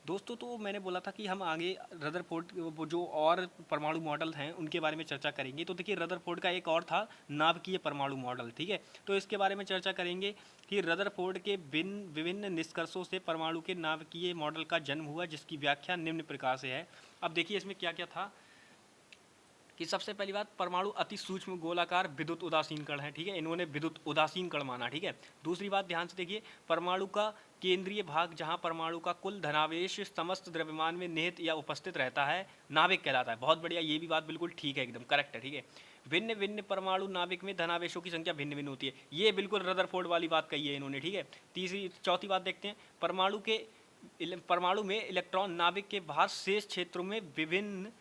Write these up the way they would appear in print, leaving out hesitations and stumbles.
दोस्तों, तो मैंने बोला था कि हम आगे रदरफोर्ड वो जो और परमाणु मॉडल हैं उनके बारे में चर्चा करेंगे। तो देखिए, रदरफोर्ड का एक और था नाभिकीय परमाणु मॉडल, ठीक है। तो इसके बारे में चर्चा करेंगे कि रदरफोर्ड के विभिन्न निष्कर्षों से परमाणु के नाभिकीय मॉडल का जन्म हुआ, जिसकी व्याख्या निम्न प्रकार से है। अब देखिए इसमें क्या क्या था कि सबसे पहली बात, परमाणु अति सूक्ष्म गोलाकार विद्युत उदासीन कण है, ठीक है। इन्होंने विद्युत उदासीन कण माना, ठीक है। दूसरी बात ध्यान से देखिए, परमाणु का केंद्रीय भाग जहां परमाणु का कुल धनावेश समस्त द्रव्यमान में निहित या उपस्थित रहता है, नाभिक कहलाता है। बहुत बढ़िया, ये भी बात बिल्कुल ठीक है, एकदम करेक्ट है, ठीक है। भिन्न भिन्न परमाणु नाभिक में धनावेशों की संख्या भिन्न भिन्न होती है, ये बिल्कुल रदरफोर्ड वाली बात कही है इन्होंने, ठीक है। चौथी बात देखते हैं, परमाणु में इलेक्ट्रॉन नाभिक के बाहर शेष क्षेत्रों में विभिन्न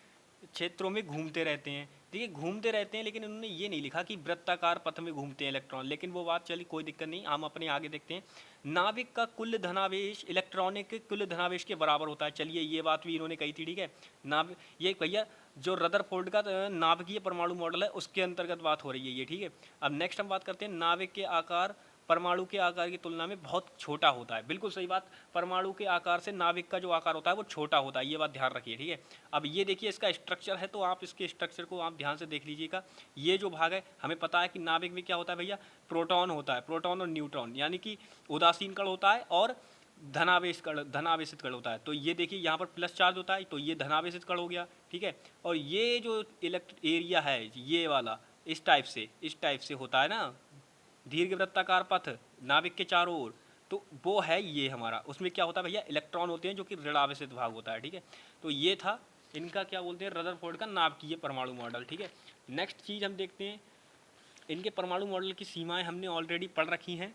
क्षेत्रों में घूमते रहते हैं। देखिए, घूमते रहते हैं, लेकिन उन्होंने ये नहीं लिखा कि वृत्ताकार पथ में घूमते हैं इलेक्ट्रॉन, लेकिन वो बात चली, कोई दिक्कत नहीं, हम अपने आगे देखते हैं। नाभिक का कुल धनावेश इलेक्ट्रॉनिक के कुल धनावेश के बराबर होता है, चलिए ये बात भी इन्होंने कही थी, ठीक है। नाभिक, ये भैया जो रदरफोर्ड का नाभिकीय परमाणु मॉडल है उसके अंतर्गत बात हो रही है ये, ठीक है। अब नेक्स्ट हम बात करते हैं, नाभिक के आकार परमाणु के आकार की तुलना में बहुत छोटा होता है। बिल्कुल सही बात, परमाणु के आकार से नाभिक का जो आकार होता है वो छोटा होता है, ये बात ध्यान रखिए, ठीक है। अब ये देखिए इसका स्ट्रक्चर है, तो आप इसके स्ट्रक्चर को आप ध्यान से देख लीजिएगा। ये जो भाग है, हमें पता है कि नाभिक में क्या होता है भैया, प्रोटॉन होता है, प्रोटॉन और न्यूट्रॉन, यानी कि उदासीन कण होता है और धनावेशित कण होता है। तो ये देखिए यहाँ पर प्लस चार्ज होता है, तो ये धनावेशित कण हो गया, ठीक है। और ये जो इलेक्ट्रिक एरिया है ये वाला, इस टाइप से होता है ना, दीर्घवृत्ताकार पथ नाभिक के चारों ओर, तो वो है ये हमारा। उसमें क्या होता है भैया, इलेक्ट्रॉन होते हैं जो कि ऋणावेशित भाग होता है, ठीक है। तो ये था इनका क्या बोलते हैं, रदरफोर्ड का नाभिकीय परमाणु मॉडल, ठीक है। नेक्स्ट चीज़ हम देखते हैं, इनके परमाणु मॉडल की सीमाएं हमने ऑलरेडी पढ़ रखी हैं।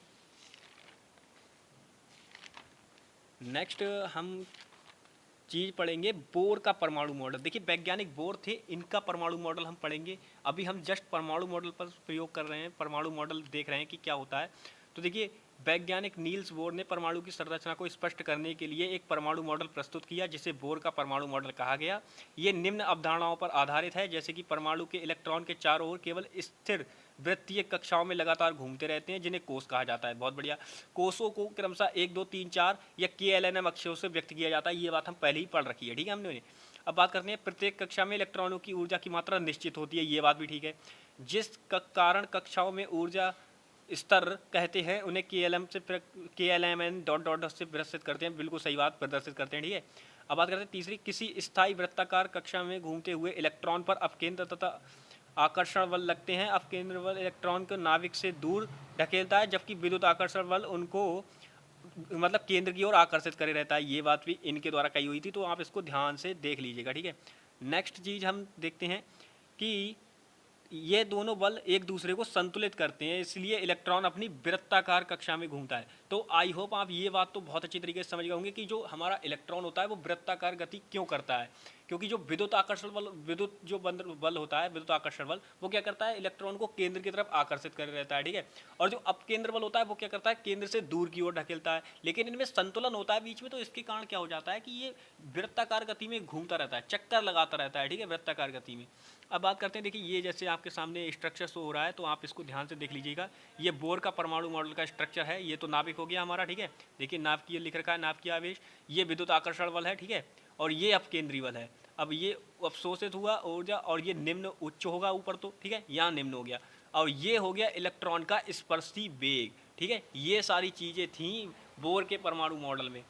नेक्स्ट हम चीज़ पढ़ेंगे बोर का परमाणु मॉडल। देखिए, वैज्ञानिक बोर थे, इनका परमाणु मॉडल हम पढ़ेंगे। अभी हम जस्ट परमाणु मॉडल पर प्रयोग कर रहे हैं, परमाणु मॉडल देख रहे हैं कि क्या होता है। तो देखिए, वैज्ञानिक नील्स बोर ने परमाणु की संरचना को स्पष्ट करने के लिए एक परमाणु मॉडल प्रस्तुत किया, जिसे बोर का परमाणु मॉडल कहा गया। ये निम्न अवधारणाओं पर आधारित है, जैसे कि परमाणु के इलेक्ट्रॉन के चारों ओर केवल स्थिर वृत्तीय कक्षाओं में लगातार घूमते रहते हैं, जिन्हें कोष कहा जाता है। बहुत बढ़िया, कोषों को क्रमशः 1 2 3 4 या KLNM अक्षरों से व्यक्त किया जाता है, ये बात हम पहले ही पढ़ रखी है, ठीक है हमने। अब बात करते हैं, प्रत्येक कक्षा में इलेक्ट्रॉनों की ऊर्जा की मात्रा निश्चित होती है, ये बात भी ठीक है। जिस कारण कक्षाओं में ऊर्जा स्तर कहते हैं उन्हें KLMN डॉट डॉट से प्रदर्शित करते हैं, बिल्कुल सही बात, प्रदर्शित करते हैं, ठीक है। अब बात करते हैं तीसरी, किसी स्थायी वृत्ताकार कक्षा में घूमते हुए इलेक्ट्रॉन पर अपकेंद्र तथा आकर्षण बल लगते हैं। अपकेंद्र बल इलेक्ट्रॉन को नाभिक से दूर ढकेलता है, जबकि विद्युत आकर्षण बल उनको मतलब केंद्र की ओर आकर्षित करे रहता है, ये बात भी इनके द्वारा कही हुई थी, तो आप इसको ध्यान से देख लीजिएगा, ठीक है। नेक्स्ट चीज़ हम देखते हैं कि ये दोनों बल एक दूसरे को संतुलित करते हैं, इसलिए इलेक्ट्रॉन अपनी वृत्ताकार कक्षा में घूमता है। तो आई होप आप ये बात तो बहुत अच्छी तरीके से समझ गए होंगे कि जो हमारा इलेक्ट्रॉन होता है वो वृत्ताकार गति क्यों करता है, क्योंकि जो विद्युत आकर्षण बल, विद्युत जो बल होता है, विद्युत आकर्षण बल, वो क्या करता है, इलेक्ट्रॉन को केंद्र की तरफ आकर्षित कर रहता है, ठीक है। और जो अपकेंद्र बल होता है वो क्या करता है, केंद्र से दूर की ओर ढकेलता है। लेकिन इनमें संतुलन होता है बीच में, तो इसके कारण क्या हो जाता है कि ये वृत्ताकार गति में घूमता रहता है, चक्कर लगाता रहता है, ठीक है, वृत्ताकार गति में। अब बात करते हैं, देखिए ये जैसे आपके सामने स्ट्रक्चर शो हो रहा है, तो आप इसको ध्यान से देख लीजिएगा। ये बोर का परमाणु मॉडल का स्ट्रक्चर है, ये तो नाभिक हो गया हमारा, ठीक है। देखिए नाभिकीय लिख रखा है, नाभिकीय आवेश, ये विद्युत आकर्षण बल है, ठीक है, और ये अपकेंद्रीय बल है। अब ये अवशोषित हुआ ऊर्जा, और ये निम्न उच्च होगा ऊपर, तो ठीक है, यहाँ निम्न हो गया, और ये हो गया इलेक्ट्रॉन का स्पर्शी वेग, ठीक है। ये सारी चीज़ें थी बोर के परमाणु मॉडल में।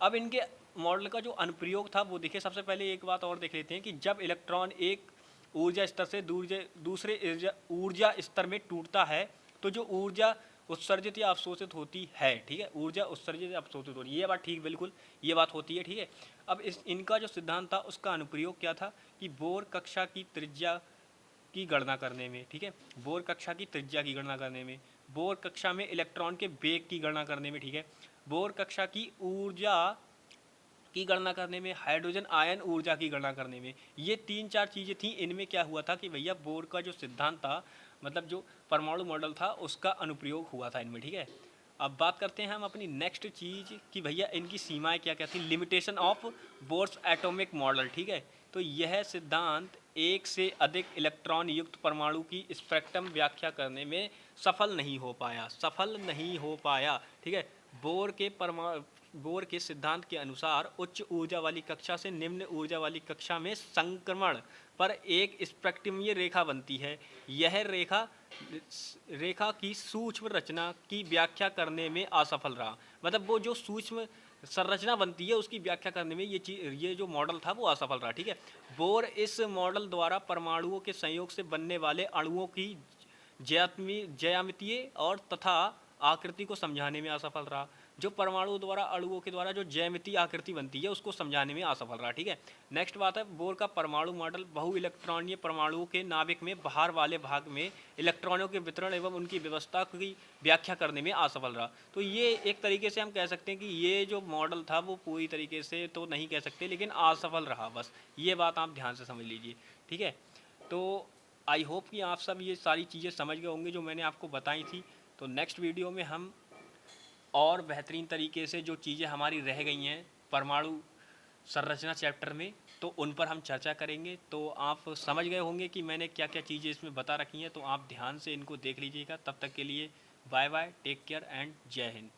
अब इनके मॉडल का जो अनुप्रयोग था वो देखिए, सबसे पहले एक बात और देख लेते हैं कि जब इलेक्ट्रॉन एक ऊर्जा स्तर से दूसरे ऊर्जा स्तर में टूटता है, तो जो ऊर्जा उत्सर्जित या अवशोषित होती है, ठीक है, ऊर्जा उत्सर्जित या अवशोषित होती है, ये बात ठीक, बिल्कुल ये बात होती है, ठीक है। अब इनका जो सिद्धांत था उसका अनुप्रयोग क्या था कि बोर कक्षा की त्रिज्या की गणना करने में, ठीक है, बोर कक्षा की त्रिज्या की गणना करने में, बोर कक्षा में इलेक्ट्रॉन के वेग की गणना करने में, ठीक है, बोर कक्षा की ऊर्जा की गणना करने में, हाइड्रोजन आयन ऊर्जा की गणना करने में, ये 3 4 चीज़ें थी। इनमें क्या हुआ था कि भैया बोर का जो सिद्धांत था, मतलब जो परमाणु मॉडल था, उसका अनुप्रयोग हुआ था इनमें, ठीक है। अब बात करते हैं हम अपनी नेक्स्ट चीज़ कि भैया इनकी सीमाएं क्या क्या थी। Limitation of Bohr's atomic model, ठीक है। तो यह सिद्धांत एक से अधिक इलेक्ट्रॉन युक्त परमाणु की स्पेक्ट्रम व्याख्या करने में सफल नहीं हो पाया, ठीक है। बोर के बोर के सिद्धांत के अनुसार उच्च ऊर्जा वाली कक्षा से निम्न ऊर्जा वाली कक्षा में संक्रमण पर एक स्पेक्ट्रमीय रेखा बनती है। यह रेखा की सूक्ष्म रचना की व्याख्या करने में असफल रहा। मतलब वो जो सूक्ष्म संरचना बनती है उसकी व्याख्या करने में ये जो मॉडल था वो असफल रहा। ठीक है, बोर इस मॉडल द्वारा परमाणुओं के संयोग से बनने वाले अणुओं की ज्यामितीय और तथा आकृति को समझाने में असफल रहा। जो परमाणु द्वारा अणुओं के द्वारा जो ज्यामितीय आकृति बनती है उसको समझाने में असफल रहा। ठीक है, नेक्स्ट बात है, बोर का परमाणु मॉडल बहु इलेक्ट्रॉनीय परमाणुओं के नाभिक में बाहर वाले भाग में इलेक्ट्रॉनों के वितरण एवं उनकी व्यवस्था की व्याख्या करने में असफल रहा। तो ये एक तरीके से हम कह सकते हैं कि ये जो मॉडल था वो पूरी तरीके से तो नहीं कह सकते, लेकिन असफल रहा, बस ये बात आप ध्यान से समझ लीजिए। ठीक है, तो आई होप कि आप सब ये सारी चीज़ें समझ गए होंगे जो मैंने आपको बताई थी। तो नेक्स्ट वीडियो में हम और बेहतरीन तरीके से जो चीज़ें हमारी रह गई हैं परमाणु संरचना चैप्टर में, तो उन पर हम चर्चा करेंगे। तो आप समझ गए होंगे कि मैंने क्या क्या चीज़ें इसमें बता रखी हैं, तो आप ध्यान से इनको देख लीजिएगा। तब तक के लिए bye bye, take care and Jai Hind.